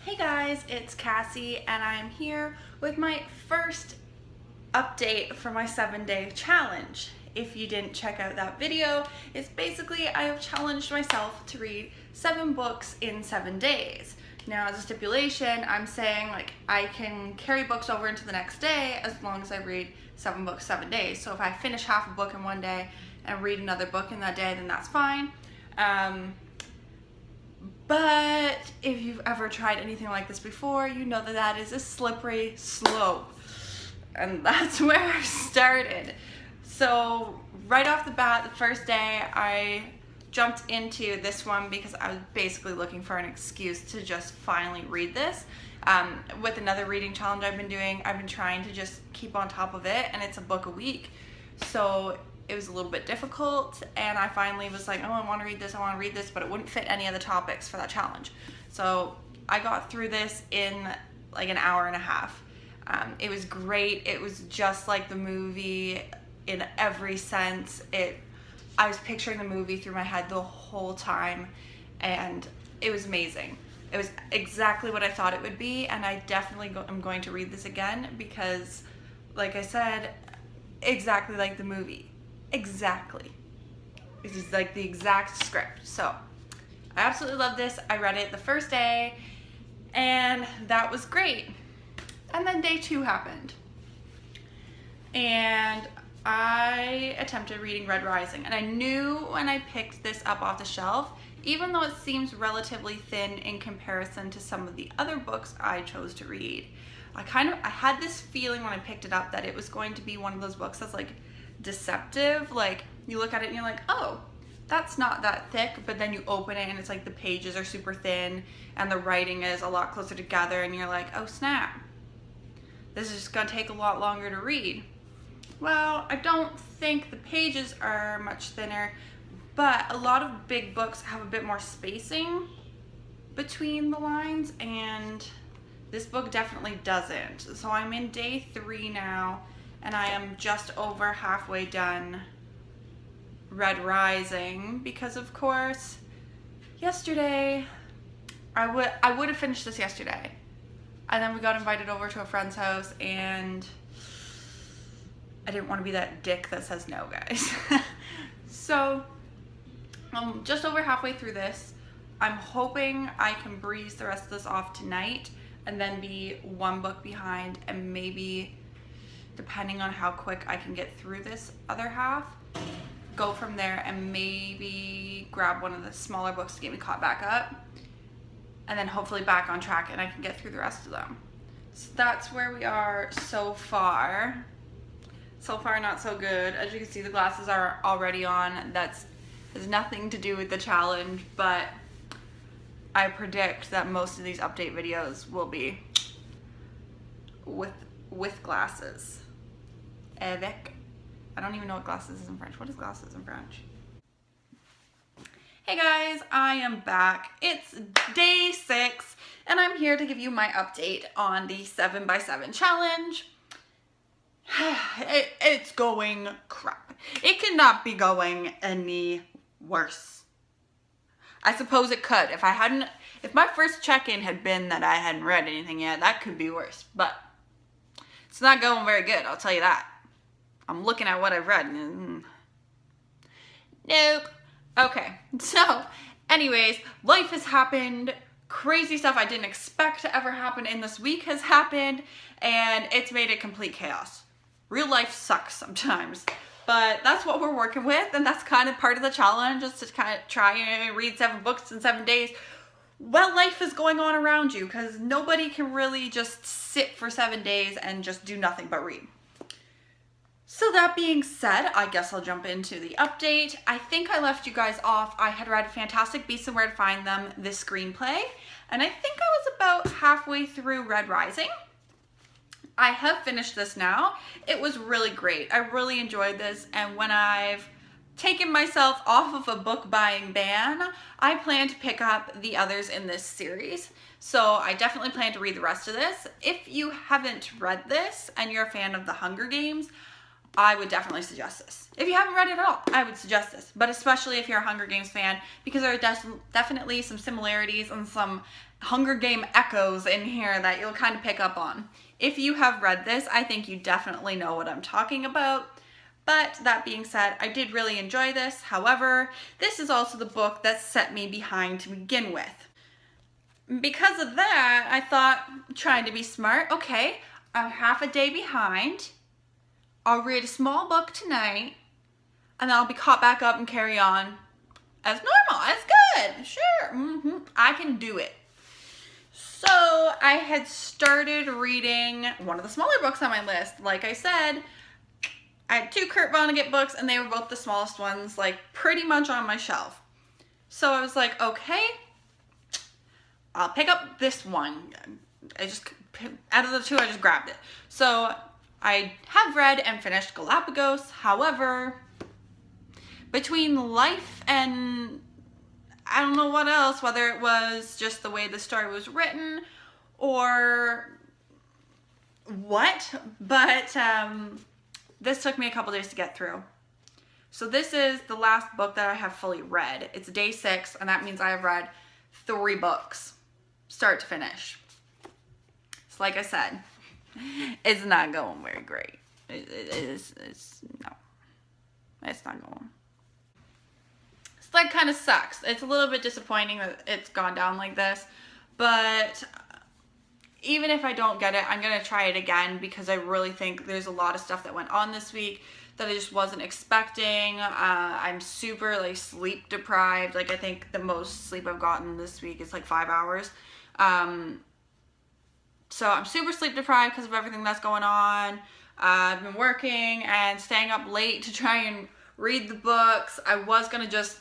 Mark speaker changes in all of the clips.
Speaker 1: Hey guys, it's Cassie and I'm here with my first update for my 7-day challenge. If you didn't check out that video, it's basically I have challenged myself to read 7 books in 7 days. Now as a stipulation, I'm saying like I can carry books over into the next day as long as I read 7 books 7 days. So if I finish half a book in one day and read another book in that day, then that's fine. But if you've ever tried anything like this before, you know that that is a slippery slope. And that's where I started. So right off the bat, the first day, I jumped into this one because I was basically looking for an excuse to just finally read this. With another reading challenge I've been doing, I've been trying to just keep on top of it, and it's a book a week. So it was a little bit difficult, and I finally was like, oh, I want to read this, but it wouldn't fit any of the topics for that challenge. So I got through this in like an hour and a half. It was great. It was just like the movie in every sense. I was picturing the movie through my head the whole time, and it was amazing. It was exactly what I thought it would be, and I definitely am going to read this again because, like I said, exactly like the movie. Exactly. This is like the exact script. So I absolutely love this. I read it the first day and that was great. And then day 2 happened. And I attempted reading Red Rising, and I knew when I picked this up off the shelf, even though it seems relatively thin in comparison to some of the other books I chose to read, I had this feeling when I picked it up that it was going to be one of those books that's like deceptive. Like you look at it and you're like, oh, that's not that thick, but then you open it and it's like the pages are super thin and the writing is a lot closer together, and you're like, oh snap, this is just gonna take a lot longer to read. Well, I don't think the pages are much thinner, but a lot of big books have a bit more spacing between the lines, and this book definitely doesn't. So I'm in day 3 now, and I am just over halfway done Red Rising because, of course, yesterday I would have finished this yesterday, and then we got invited over to a friend's house, and I didn't want to be that dick that says no, guys. So I'm just over halfway through this. I'm hoping I can breeze the rest of this off tonight and then be 1 book behind, and maybe, depending on how quick I can get through this other half, go from there and maybe grab one of the smaller books to get me caught back up, and then hopefully back on track and I can get through the rest of them. So that's where we are so far. So far not so good. As you can see, the glasses are already on. That has nothing to do with the challenge, but I predict that most of these update videos will be with glasses. Avec. I don't even know what glasses is in French. What is glasses in French? Hey guys, I am back. It's day 6, and I'm here to give you my update on the 7x7 challenge. It's going crap. It could not be going any worse. I suppose it could. If my first check-in had been that I hadn't read anything yet, that could be worse. But it's not going very good, I'll tell you that. I'm looking at what I've read. Nope. Okay, so anyways, life has happened. Crazy stuff I didn't expect to ever happen in this week has happened, and it's made it complete chaos. Real life sucks sometimes, but that's what we're working with, and that's kind of part of the challenge, is to kind of try and read 7 books in 7 days while life is going on around you, because nobody can really just sit for 7 days and just do nothing but read. So that being said, I guess I'll jump into the update. I think I left you guys off. I had read Fantastic Beasts and Where to Find Them, the screenplay, and I think I was about halfway through Red Rising. I have finished this now. It was really great. I really enjoyed this, and when I've taken myself off of a book buying ban, I plan to pick up the others in this series. So I definitely plan to read the rest of this. If you haven't read this and you're a fan of the Hunger Games, I would definitely suggest this. If you haven't read it at all, I would suggest this. But especially if you're a Hunger Games fan, because there are definitely some similarities and some Hunger Game echoes in here that you'll kind of pick up on. If you have read this, I think you definitely know what I'm talking about. But that being said, I did really enjoy this. However, this is also the book that set me behind to begin with. Because of that, I thought, trying to be smart, okay, I'm half a day behind. I'll read a small book tonight, and then I'll be caught back up and carry on as normal, as good, sure, I can do it. So I had started reading one of the smaller books on my list. Like I said, I had 2 Kurt Vonnegut books, and they were both the smallest ones, like pretty much on my shelf. So I was like, okay, I'll pick up this one. Out of the 2, I just grabbed it. So I have read and finished Galàpagos. However, between life and I don't know what else, whether it was just the way the story was written or what, but this took me a couple days to get through. So this is the last book that I have fully read. It's day 6, and that means I have read 3 books, start to finish. So like I said, it's not going very great. No, it's not going. So that kind of sucks. It's a little bit disappointing that it's gone down like this, but even if I don't get it, I'm going to try it again because I really think there's a lot of stuff that went on this week that I just wasn't expecting. I'm super like sleep deprived. Like I think the most sleep I've gotten this week is like 5 hours. So I'm super sleep deprived because of everything that's going on. I've been working and staying up late to try and read the books. I was going to just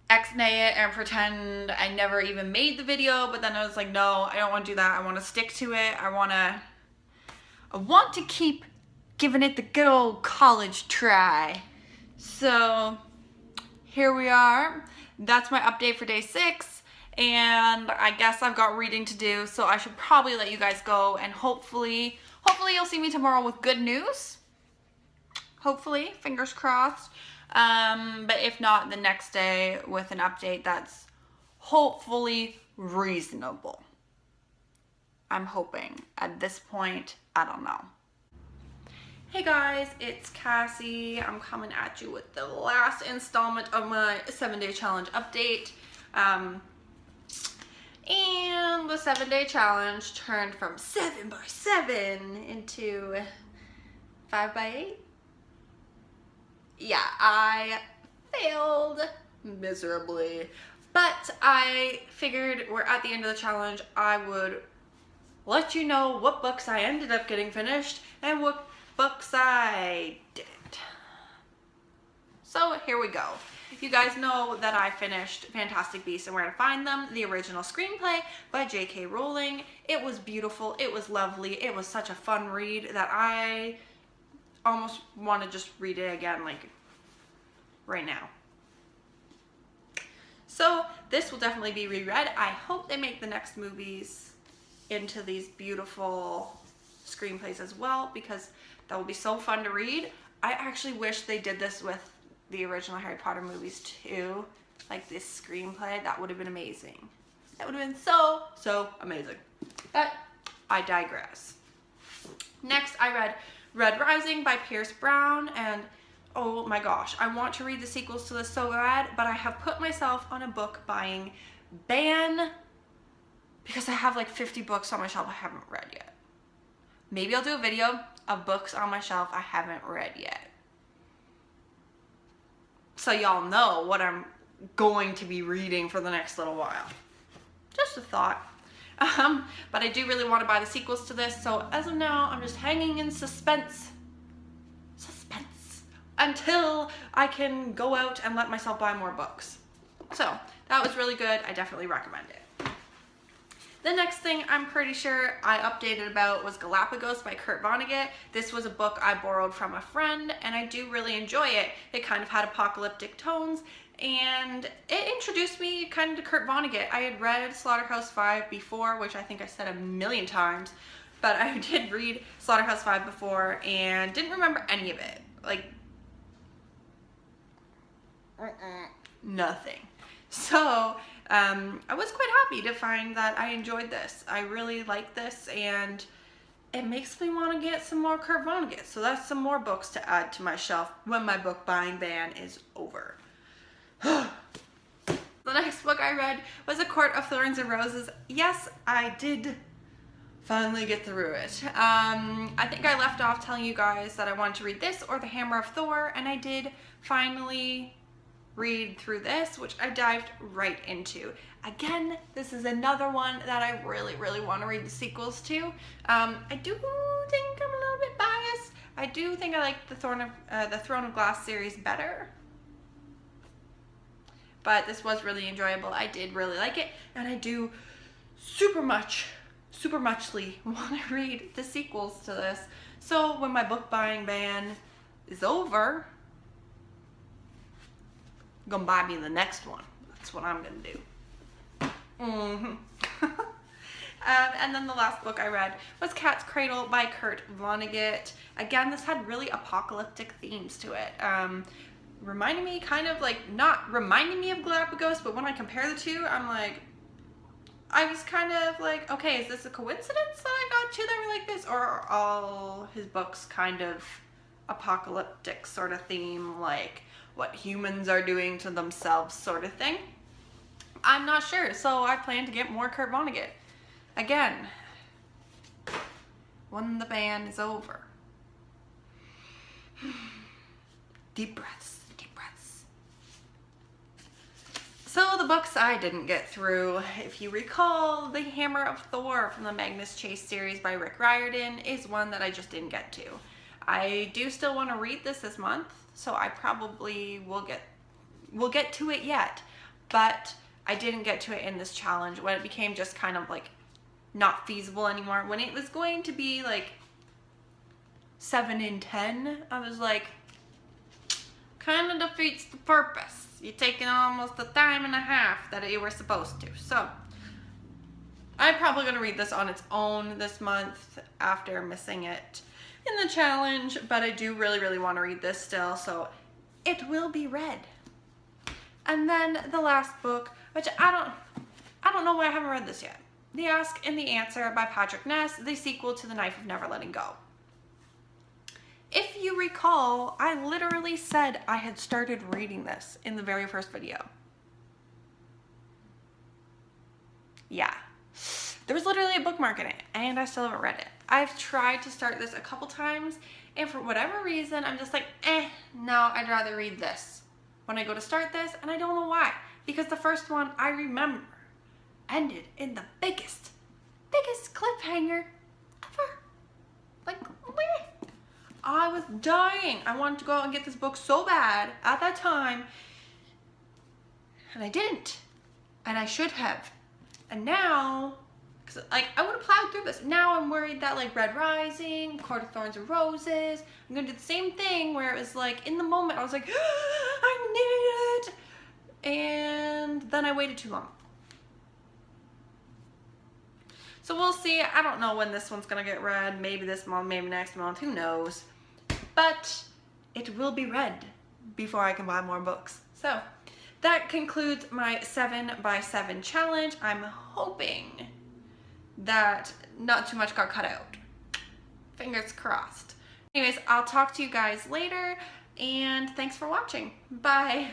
Speaker 1: ex-nay it and pretend I never even made the video, but then I was like, no, I don't want to do that. I want to stick to it. I want to keep giving it the good old college try. So here we are. That's my update for day 6. And I guess I've got reading to do, so I should probably let you guys go, and hopefully you'll see me tomorrow with good news. Hopefully, fingers crossed. But if not, the next day with an update that's hopefully reasonable. I'm hoping. At this point, I don't know. Hey guys, it's Cassie. I'm coming at you with the last installment of my 7-day challenge update. And the 7-day challenge turned from 7 by 7 into 5 by 8. Yeah, I failed miserably, but I figured we're at the end of the challenge. I would let you know what books I ended up getting finished and what books I didn't. So here we go. You guys know that I finished Fantastic Beasts and Where to Find Them, the original screenplay by J.K. Rowling. It was beautiful. It was lovely. It was such a fun read that I almost want to just read it again, like, right now. So this will definitely be reread. I hope they make the next movies into these beautiful screenplays as well, because that will be so fun to read. I actually wish they did this with the original Harry Potter movies too, like this screenplay. That would have been amazing. That would have been so amazing. But I digress. Next, I read Red Rising by Pierce Brown, and oh my gosh, I want to read the sequels to this so bad, but I have put myself on a book buying ban because I have like 50 books on my shelf I haven't read yet. Maybe I'll do a video of books on my shelf I haven't read yet, so y'all know what I'm going to be reading for the next little while. Just a thought. But I do really want to buy the sequels to this, so as of now, I'm just hanging in suspense until I can go out and let myself buy more books. So that was really good. I definitely recommend it. The next thing I'm pretty sure I updated about was Galàpagos by Kurt Vonnegut. This was a book I borrowed from a friend, and I do really enjoy it. It kind of had apocalyptic tones, and it introduced me kind of to Kurt Vonnegut. I had read Slaughterhouse-Five before, which I think I said a million times, but I did read Slaughterhouse-Five before and didn't remember any of it. Like, nothing. So I was quite happy to find that I enjoyed this. I really like this, and it makes me want to get some more Kurt Vonnegut. So that's some more books to add to my shelf when my book buying ban is over. The next book I read was A Court of Thorns and Roses. Yes, I did finally get through it. I think I left off telling you guys that I wanted to read this or The Hammer of Thor, and I did finally read through this, which I dived right into. Again, this is another one that I really, really want to read the sequels to. I do think I'm a little bit biased. I do think I like the Throne of Glass series better. But this was really enjoyable. I did really like it, and I do super muchly want to read the sequels to this. So when my book buying ban is over, I'm gonna buy me the next one. That's what I'm gonna do. And then the last book I read was Cat's Cradle by Kurt Vonnegut. Again, this had really apocalyptic themes to it. Reminding me, kind of like, not reminding me of Galàpagos, but when I compare the two, I'm like, I was kind of like, okay, is this a coincidence that I got two that were like this? Or are all his books kind of apocalyptic sort of theme, like what humans are doing to themselves sort of thing? I'm not sure, so I plan to get more Kurt Vonnegut. Again, when the ban is over. Deep breaths, deep breaths. So the books I didn't get through, if you recall, The Hammer of Thor from the Magnus Chase series by Riordan is one that I just didn't get to. I do still want to read this month, so I probably will get to it yet, but I didn't get to it in this challenge when it became just kind of like not feasible anymore. When it was going to be like 7 in 10, I was like, kind of defeats the purpose. You're taking almost a time and a half that you were supposed to. So I'm probably going to read this on its own this month after missing it in the challenge, but I do really, really want to read this still, so it will be read. And then the last book, which I don't know why I haven't read this yet. The Ask and the Answer by Patrick Ness, the sequel to The Knife of Never Letting Go. If you recall, I literally said I had started reading this in the very first video. Yeah. There was literally a bookmark in it, and I still haven't read it. I've tried to start this a couple times, and for whatever reason, I'm just like, no, I'd rather read this when I go to start this, and I don't know why. Because the first one, I remember, ended in the biggest cliffhanger ever. Like, I was dying. I wanted to go out and get this book so bad at that time, and I didn't, and I should have. And now, because like I would have plowed through this. Now I'm worried that like Red Rising, Court of Thorns and Roses, I'm gonna do the same thing where it was like in the moment I was like, I need it, and then I waited too long. So we'll see. I don't know when this one's gonna get read. Maybe this month, maybe next month, who knows? But it will be read before I can buy more books. So that concludes my 7x7 challenge. I'm hoping that not too much got cut out. Fingers crossed. Anyways, I'll talk to you guys later, and thanks for watching. Bye.